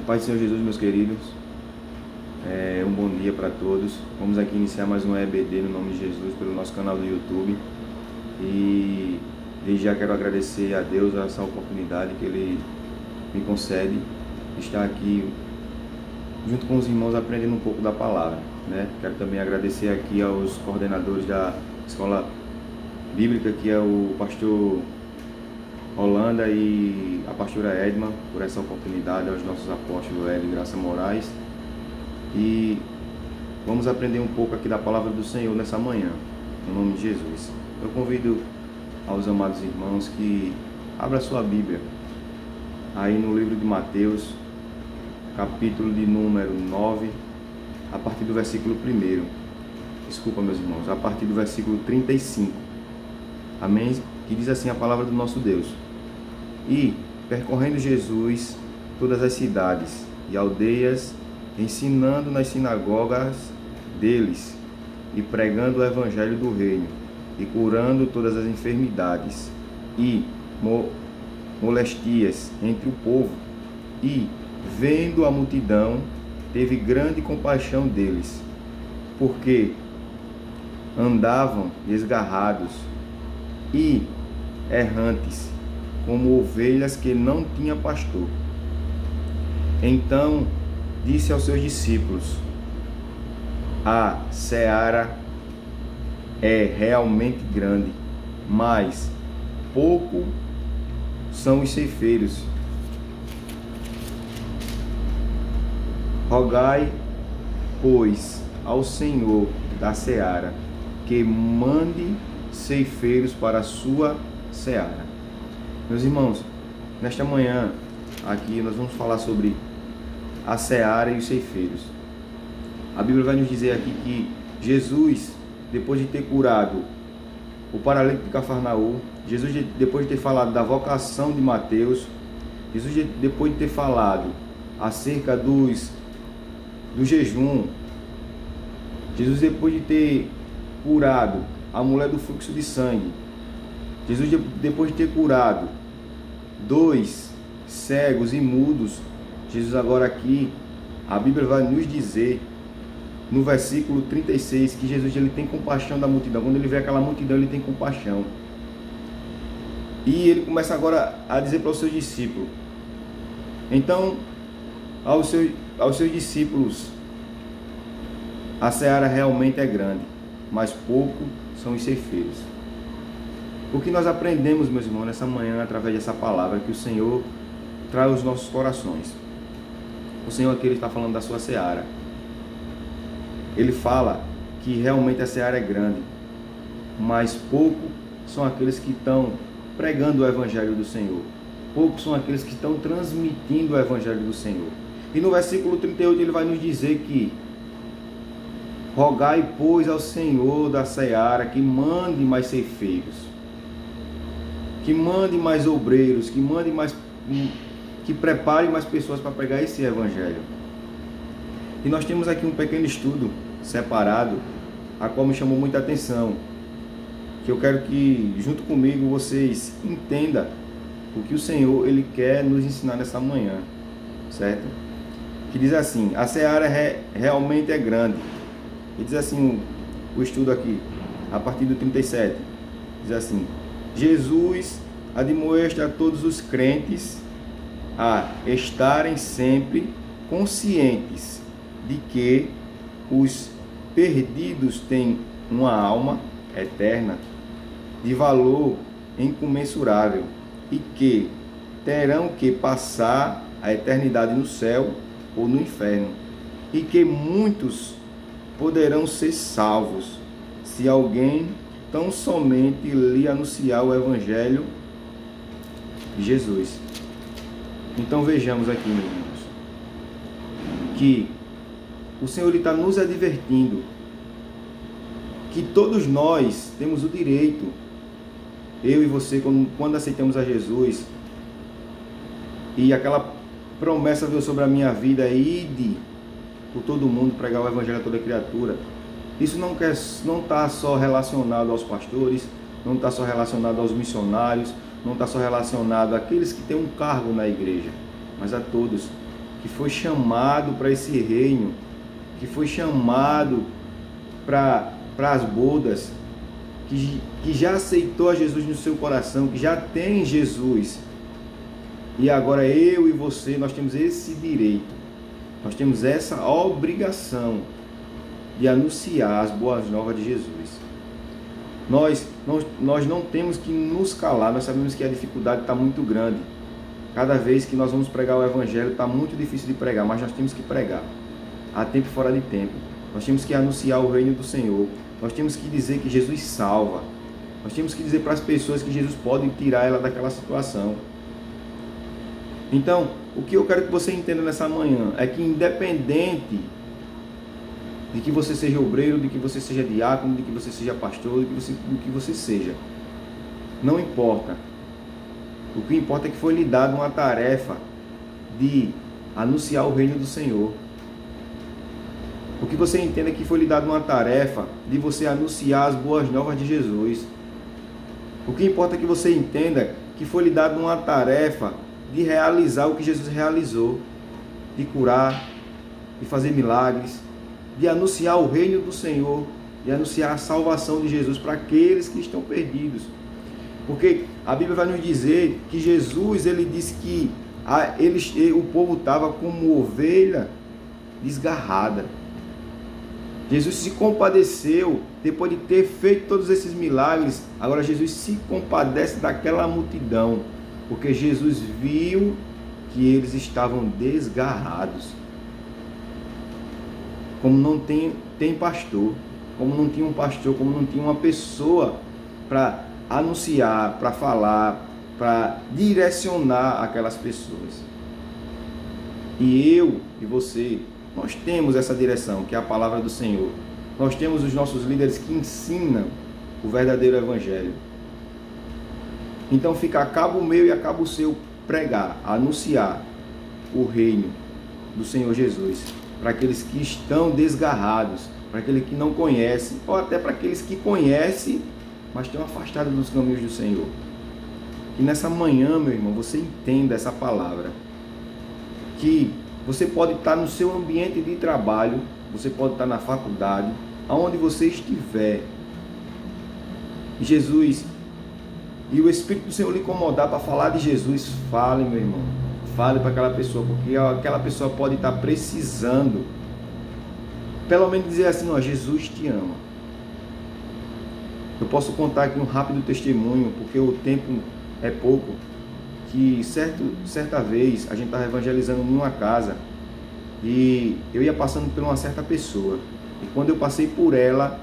Paz do Senhor Jesus, meus queridos, um bom dia para todos. Vamos aqui iniciar mais um EBD no nome de Jesus pelo nosso canal do YouTube. E desde já quero agradecer a Deus essa oportunidade que Ele me concede de estar aqui junto com os irmãos aprendendo um pouco da palavra, né? Quero também agradecer aqui aos coordenadores da escola bíblica, que é o pastor Holanda e a pastora Edma, por essa oportunidade, aos nossos apóstolos Hélio e Graça Moraes. E vamos aprender um pouco aqui da palavra do Senhor nessa manhã, no nome de Jesus. Eu convido aos amados irmãos que abram a sua Bíblia aí no livro de Mateus, capítulo de número 9, a partir do versículo 1. Desculpa, meus irmãos, a partir do versículo 35. Amém? Que diz assim a palavra do nosso Deus: E, percorrendo Jesus todas as cidades e aldeias, ensinando nas sinagogas deles, e pregando o evangelho do reino, e curando todas as enfermidades e molestias entre o povo, e, vendo a multidão, teve grande compaixão deles, porque andavam desgarrados e errantes, como ovelhas que não tinha pastor. Então disse aos seus discípulos: a seara é realmente grande, mas pouco são os ceifeiros. Rogai, pois, ao Senhor da seara que mande ceifeiros para a sua seara. Meus irmãos, nesta manhã aqui nós vamos falar sobre a seara e os ceifeiros. A Bíblia vai nos dizer aqui que Jesus, depois de ter curado o paralítico de Cafarnaum, Jesus, depois de ter falado da vocação de Mateus, Jesus, depois de ter falado acerca do jejum, Jesus, depois de ter curado a mulher do fluxo de sangue, Jesus, depois de ter curado 2 cegos e mudos, Jesus agora aqui, a Bíblia vai nos dizer no versículo 36 que Jesus, ele tem compaixão da multidão. Quando ele vê aquela multidão, ele tem compaixão. E ele começa agora a dizer para os seus discípulos. Então, aos seus discípulos, a seara realmente é grande, mas pouco são os ceifeiros. O que nós aprendemos, meus irmãos, nessa manhã, através dessa palavra, que o Senhor traz aos nossos corações. O Senhor aqui, ele está falando da sua seara. Ele fala que realmente a seara é grande, mas pouco são aqueles que estão pregando o evangelho do Senhor. Poucos são aqueles que estão transmitindo o evangelho do Senhor. E no versículo 38 ele vai nos dizer que: rogai, pois, ao Senhor da seara que mande mais ceifeiros, que mande mais obreiros, que prepare mais pessoas para pregar esse evangelho. E nós temos aqui um pequeno estudo separado, a qual me chamou muita atenção, que eu quero que junto comigo vocês entendam o que o Senhor, ele quer nos ensinar nessa manhã, certo? Que diz assim: a seara realmente é grande. E diz assim o estudo aqui, a partir do 37, diz assim: Jesus admoesta a todos os crentes a estarem sempre conscientes de que os perdidos têm uma alma eterna de valor incomensurável e que terão que passar a eternidade no céu ou no inferno, e que muitos poderão ser salvos se alguém tão somente lhe anunciar o evangelho de Jesus. Então vejamos aqui, meus irmãos, que o Senhor está nos advertindo que todos nós temos o direito, eu e você, quando aceitamos a Jesus, e aquela promessa veio sobre a minha vida: ide por todo mundo, pregar o evangelho a toda criatura. Isso não está só relacionado aos pastores, não está só relacionado aos missionários, não está só relacionado àqueles que têm um cargo na igreja, mas a todos. que foi chamado para esse reino, que foi chamado para as bodas, que já aceitou a Jesus no seu coração, que já tem Jesus. E agora eu e você, nós temos esse direito, nós temos essa obrigação de anunciar as boas novas de Jesus. Nós não temos que nos calar, nós sabemos que a dificuldade está muito grande. Cada vez que nós vamos pregar o Evangelho, está muito difícil de pregar, mas nós temos que pregar, a tempo e fora de tempo. Nós temos que anunciar o reino do Senhor, nós temos que dizer que Jesus salva, nós temos que dizer para as pessoas que Jesus pode tirar ela daquela situação. Então, o que eu quero que você entenda nessa manhã é que independente de que você seja obreiro, de que você seja diácono, de que você seja pastor, do que você seja, não importa. O que importa é que foi lhe dada uma tarefa de anunciar o reino do Senhor. O que você entenda é que foi lhe dada uma tarefa de você anunciar as boas novas de Jesus. O que importa é que você entenda que foi lhe dada uma tarefa de realizar o que Jesus realizou, de curar, de fazer milagres, de anunciar o reino do Senhor, de anunciar a salvação de Jesus para aqueles que estão perdidos. Porque a Bíblia vai nos dizer que Jesus, ele disse que o povo estava como ovelha desgarrada. Jesus se compadeceu, depois de ter feito todos esses milagres, agora Jesus se compadece daquela multidão, porque Jesus viu que eles estavam desgarrados. Como não tem pastor, como não tinha um pastor, como não tinha uma pessoa para anunciar, para falar, para direcionar aquelas pessoas. E eu e você, nós temos essa direção, que é a palavra do Senhor. Nós temos os nossos líderes que ensinam o verdadeiro Evangelho. Então fica a cabo meu e a cabo seu pregar, anunciar o reino do Senhor Jesus para aqueles que estão desgarrados, para aqueles que não conhecem, ou até para aqueles que conhecem, mas estão afastados dos caminhos do Senhor. E nessa manhã, meu irmão, você entenda essa palavra, que você pode estar no seu ambiente de trabalho, você pode estar na faculdade, aonde você estiver, Jesus e o Espírito do Senhor lhe incomodar para falar de Jesus, fale, meu irmão, fale para aquela pessoa, porque aquela pessoa pode estar precisando, pelo menos dizer assim, ó, Jesus te ama. Eu posso contar aqui um rápido testemunho, porque o tempo é pouco, que certa vez a gente estava evangelizando em uma casa e eu ia passando por uma certa pessoa, e quando eu passei por ela,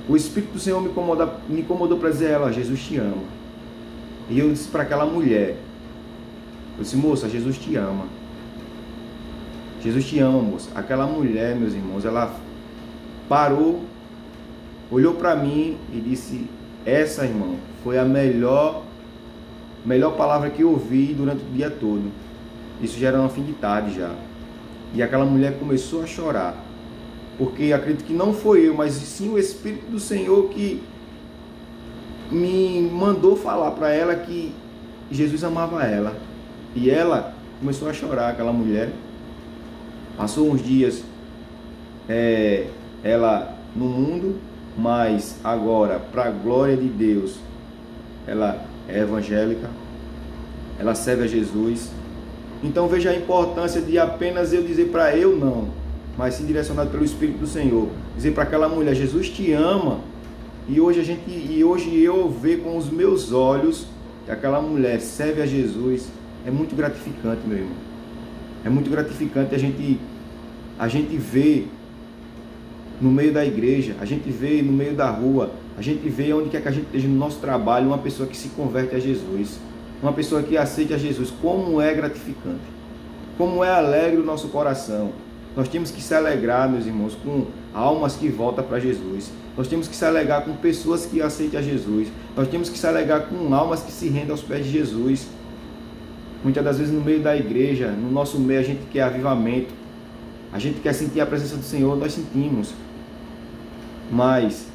o Espírito do Senhor me incomodou para dizer a ela, Jesus te ama. E eu disse para aquela mulher, eu disse, moça, Jesus te ama. Jesus te ama, moça. Aquela mulher, meus irmãos, ela parou, olhou para mim e disse, essa, irmão, foi a melhor palavra que eu ouvi durante o dia todo. Isso já era no fim de tarde já. E aquela mulher começou a chorar. Porque acredito que não foi eu, mas sim o Espírito do Senhor que me mandou falar para ela que Jesus amava ela. E ela começou a chorar, aquela mulher. Passou uns dias ela no mundo, mas agora, para a glória de Deus, ela é evangélica, ela serve a Jesus. Então veja a importância de apenas eu dizer para eu não, mas sim direcionado pelo Espírito do Senhor, dizer para aquela mulher, Jesus te ama. E hoje eu ver com os meus olhos que aquela mulher serve a Jesus, é muito gratificante, meu irmão. É muito gratificante a gente ver no meio da igreja, a gente vê no meio da rua, a gente vê onde quer que a gente esteja no nosso trabalho, uma pessoa que se converte a Jesus, uma pessoa que aceita a Jesus. Como é gratificante, como é alegre o nosso coração. Nós temos que se alegrar, meus irmãos, com almas que voltam para Jesus. Nós temos que se alegrar com pessoas que aceitam a Jesus. Nós temos que se alegrar com almas que se rendem aos pés de Jesus. Muitas das vezes no meio da igreja, no nosso meio, a gente quer avivamento, a gente quer sentir a presença do Senhor, nós sentimos. Mas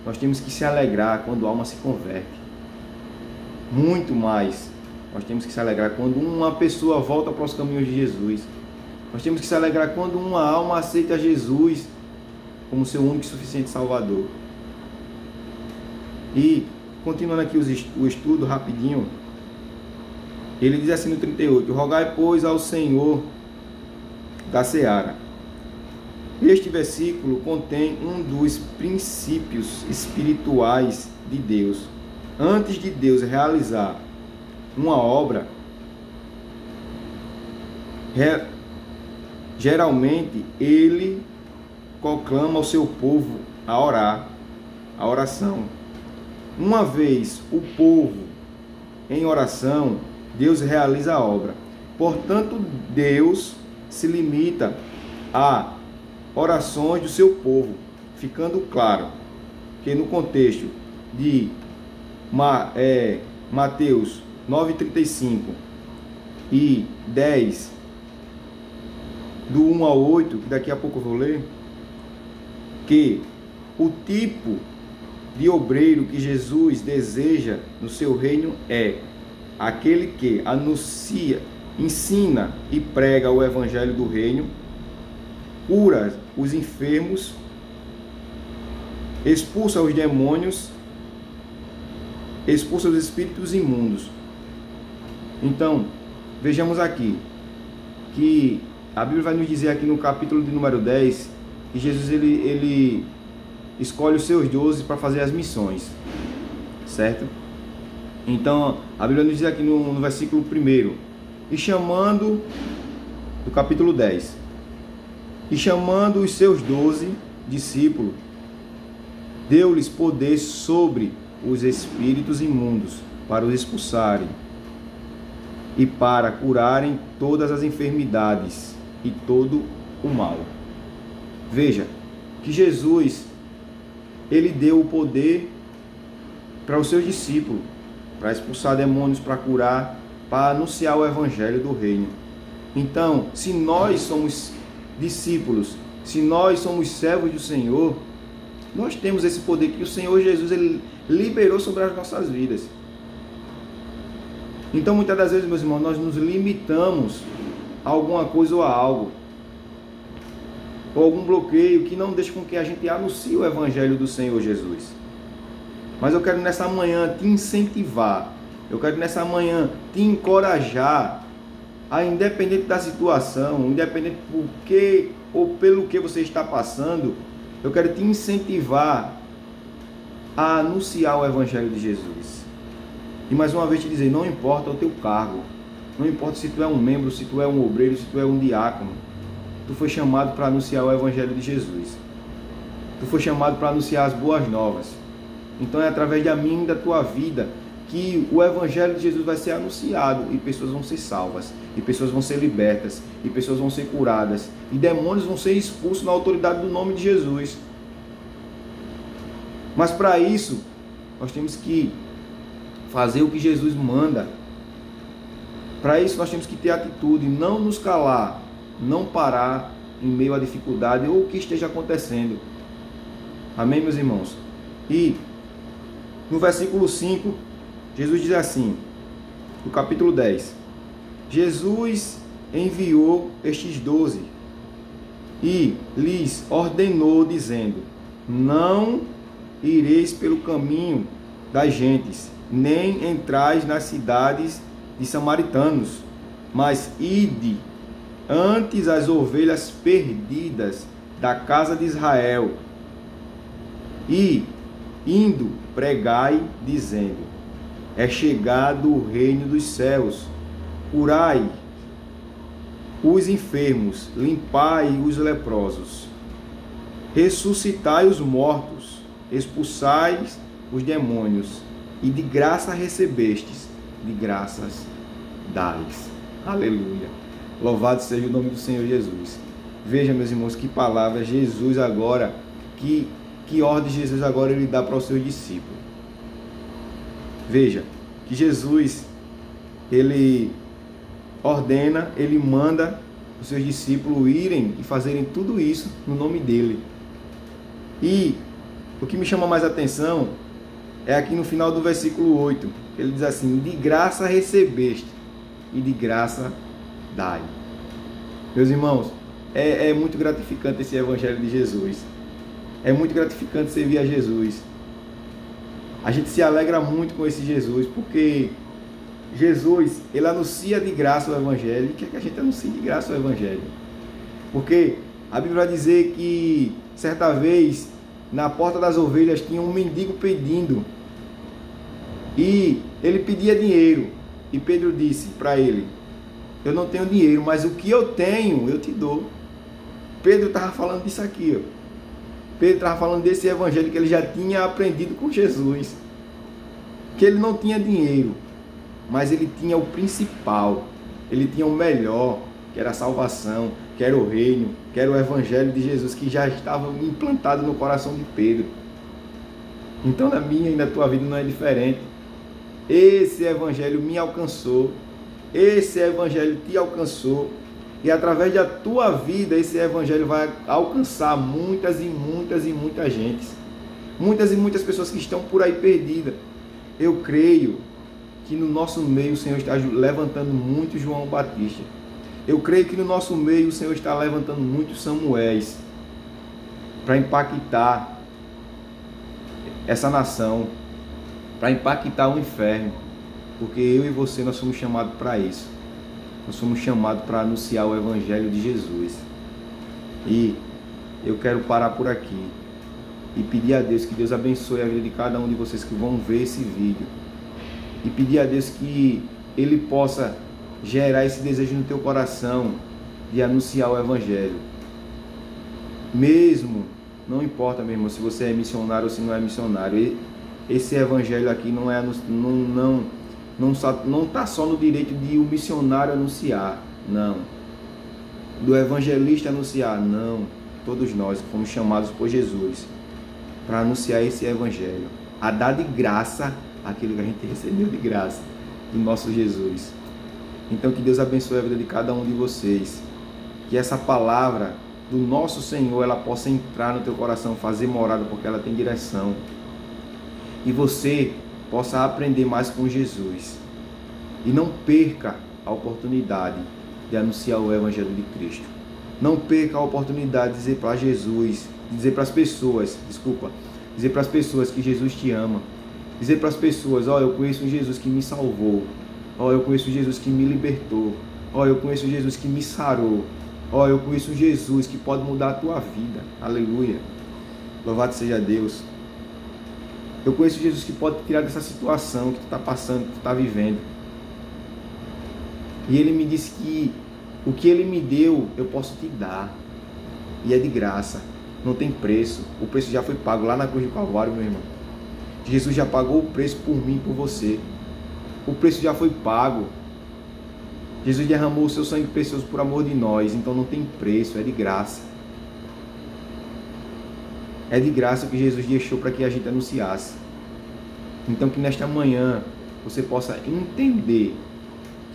nós temos que se alegrar quando a alma se converte. Muito mais. Nós temos que se alegrar quando uma pessoa volta para os caminhos de Jesus. Nós temos que se alegrar quando uma alma aceita Jesus como seu único e suficiente Salvador. E, continuando aqui o estudo rapidinho, ele diz assim no 38, rogai, pois, ao Senhor da seara. Este versículo contém um dos princípios espirituais de Deus. Antes de Deus realizar uma obra, geralmente ele proclama ao seu povo a orar, a oração. Uma vez o povo em oração, Deus realiza a obra. Portanto, Deus se limita a orações do seu povo, ficando claro que no contexto de Mateus 9,35 e 10, do 1 ao 8, que daqui a pouco eu vou ler, que o tipo de obreiro que Jesus deseja no seu reino é aquele que anuncia, ensina e prega o evangelho do reino, cura os enfermos, expulsa os demônios, expulsa os espíritos imundos. Então, vejamos aqui que a Bíblia vai nos dizer aqui no capítulo de número 10 que Jesus ele escolhe os seus 12 para fazer as missões, certo? Então, a Bíblia nos diz aqui no versículo 1, e chamando, do capítulo 10, e chamando os seus 12 discípulos, deu-lhes poder sobre os espíritos imundos para os expulsarem e para curarem todas as enfermidades e todo o mal. Veja que Jesus, ele deu o poder para os seus discípulos, para expulsar demônios, para curar, para anunciar o evangelho do reino. Então, se nós somos discípulos, se nós somos servos do Senhor, nós temos esse poder que o Senhor Jesus ele liberou sobre as nossas vidas. Então, muitas das vezes, meus irmãos, nós nos limitamos a alguma coisa ou a algo, ou algum bloqueio que não deixa com que a gente anuncie o evangelho do Senhor Jesus. Mas eu quero nessa manhã te incentivar, eu quero nessa manhã te encorajar a, independente da situação, independente por que ou pelo que você está passando, eu quero te incentivar a anunciar o evangelho de Jesus. E mais uma vez te dizer, não importa o teu cargo, não importa se tu é um membro, se tu é um obreiro, se tu é um diácono, tu foi chamado para anunciar o evangelho de Jesus. Tu foi chamado para anunciar as boas novas. Então é através da minha e da tua vida que o evangelho de Jesus vai ser anunciado e pessoas vão ser salvas, e pessoas vão ser libertas, e pessoas vão ser curadas, e demônios vão ser expulsos na autoridade do nome de Jesus. Mas para isso, nós temos que fazer o que Jesus manda. Para isso nós temos que ter atitude, não nos calar, não parar em meio à dificuldade ou o que esteja acontecendo. Amém, meus irmãos? E no versículo 5, Jesus diz assim, no capítulo 10, Jesus enviou estes 12 e lhes ordenou, dizendo, não ireis pelo caminho das gentes, nem entrais nas cidades de samaritanos, mas ide antes as ovelhas perdidas da casa de Israel, e indo pregai, dizendo, é chegado o reino dos céus, curai os enfermos, limpai os leprosos, ressuscitai os mortos, expulsai os demônios, e de graça recebestes, de graças dais. Aleluia. Louvado seja o nome do Senhor Jesus. Veja, meus irmãos, que palavra Jesus agora, que ordem Jesus agora ele dá para os seus discípulos. Veja, que Jesus, ele ordena, ele manda os seus discípulos irem e fazerem tudo isso no nome dele. E o que me chama mais atenção é aqui no final do versículo 8, Ele diz assim: de graça recebeste e de graça dai. Meus irmãos, é muito gratificante esse evangelho de Jesus. É muito gratificante servir a Jesus. A gente se alegra muito com esse Jesus, porque Jesus, ele anuncia de graça o evangelho. E quer que a gente anuncie de graça o evangelho? Porque a Bíblia vai dizer que certa vez na porta das ovelhas tinha um mendigo pedindo, e ele pedia dinheiro, e Pedro disse para ele: eu não tenho dinheiro, mas o que eu tenho eu te dou. Pedro estava falando disso aqui, ó. Pedro estava falando desse evangelho que ele já tinha aprendido com Jesus, que ele não tinha dinheiro, mas ele tinha o principal, ele tinha o melhor, que era a salvação, que era o reino, que era o evangelho de Jesus, que já estava implantado no coração de Pedro. Então na minha e na tua vida não é diferente. Esse evangelho me alcançou, esse evangelho te alcançou, e através da tua vida esse evangelho vai alcançar muitas e muitas gentes, muitas e muitas pessoas que estão por aí perdidas. Eu creio que no nosso meio o Senhor está levantando muito João Batista. Eu creio que no nosso meio o Senhor está levantando muitos Samuéis para impactar essa nação, para impactar o inferno, porque eu e você, nós somos chamados para isso. Nós somos chamados para anunciar o evangelho de Jesus. E eu quero parar por aqui e pedir a Deus que Deus abençoe a vida de cada um de vocês que vão ver esse vídeo, e pedir a Deus que Ele possa gerar esse desejo no teu coração de anunciar o evangelho. Mesmo, não importa, meu irmão, se você é missionário ou se não é missionário, esse evangelho aqui não está só no direito de o missionário anunciar, não. Do evangelista anunciar, não. Todos nós fomos chamados por Jesus para anunciar esse evangelho, a dar de graça aquilo que a gente recebeu de graça do nosso Jesus. Então que Deus abençoe a vida de cada um de vocês, que essa palavra do nosso Senhor ela possa entrar no teu coração, fazer morada, porque ela tem direção, e você possa aprender mais com Jesus, e não perca a oportunidade de anunciar o evangelho de Cristo. Não perca a oportunidade de dizer para Jesus, dizer para as pessoas que Jesus te ama, dizer para as pessoas: ó, eu conheço um Jesus que me salvou, ó, eu conheço um Jesus que me libertou, ó, eu conheço um Jesus que me sarou, ó, eu conheço um Jesus que pode mudar a tua vida. Aleluia, louvado seja Deus. Eu conheço Jesus que pode tirar dessa situação que tu está passando, que tu está vivendo. E Ele me disse que o que Ele me deu, eu posso te dar. E é de graça, não tem preço. O preço já foi pago lá na cruz do Calvário, meu irmão. Jesus já pagou o preço por mim e por você. O preço já foi pago. Jesus derramou o seu sangue precioso por amor de nós. Então não tem preço, é de graça. É de graça que Jesus deixou para que a gente anunciasse. Então que nesta manhã você possa entender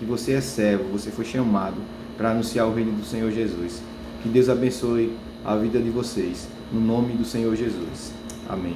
que você é servo, você foi chamado para anunciar o reino do Senhor Jesus. Que Deus abençoe a vida de vocês, no nome do Senhor Jesus. Amém.